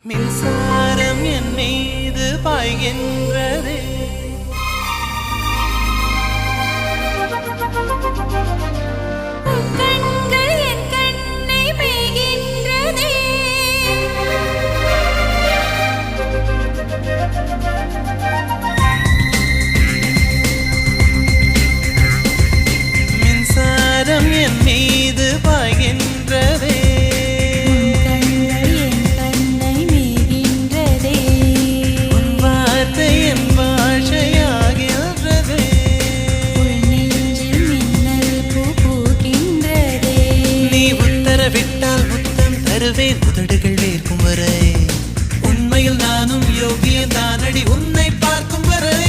மின்சாரம் என் மீது பாய்கின்றதே, கண்கள் என் கண்ணை மேய்கின்றதே. மின்சாரம் என் மீது பாய்கின்றதே, விட்டால் முத்தம் தருவேன் உதடுகள் வேர்க்கும் வரை. உண்மையில் நானும் யோகிய தானடி உன்னை பார்க்கும் வரை.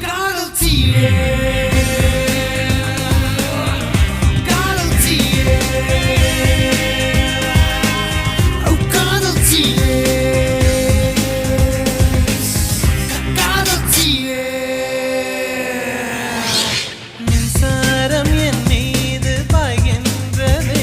காதல் தீயே, காதல் தீயே, காதல் தீயே, காதல் தீயே. மின்சாரம் என் மீது பாய்கின்றதே,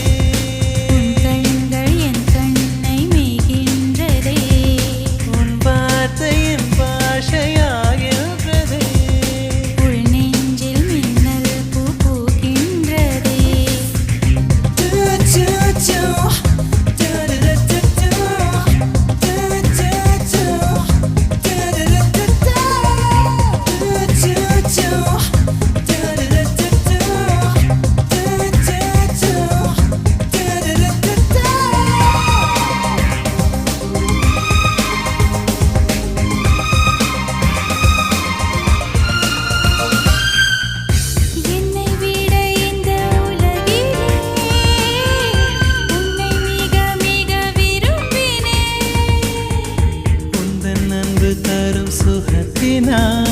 தரும் சுகத்தினால்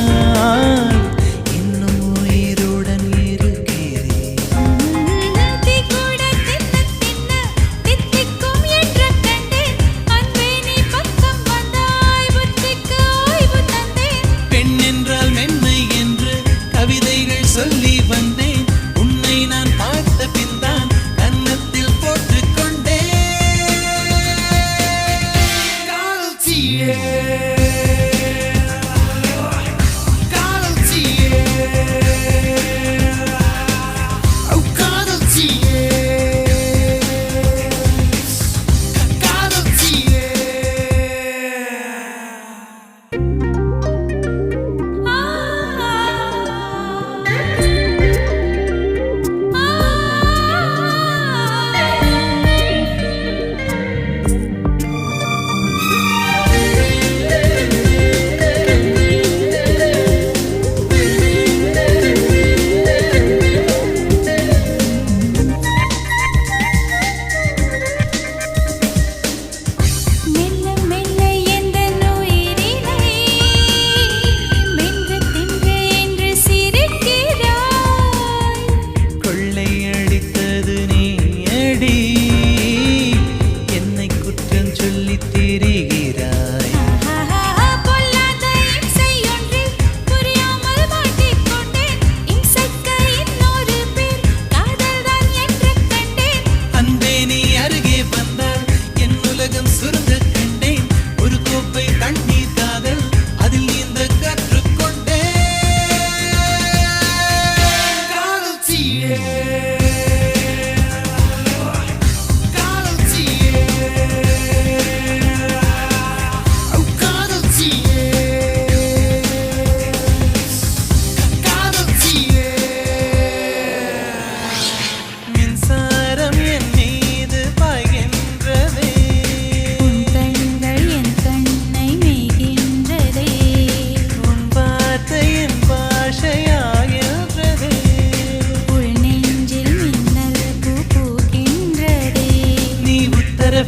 இன்னும் உயிருடன் இருக்கிறேன். பெண் என்றால் மென்மை என்று கவிதைகள் சொல்லி வந்தேன். உன்னை நான் பார்த்த பின்தான் கன்னத்தில் போட்டுக்கொண்டேன். காதல் தீயே,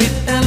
விட்டா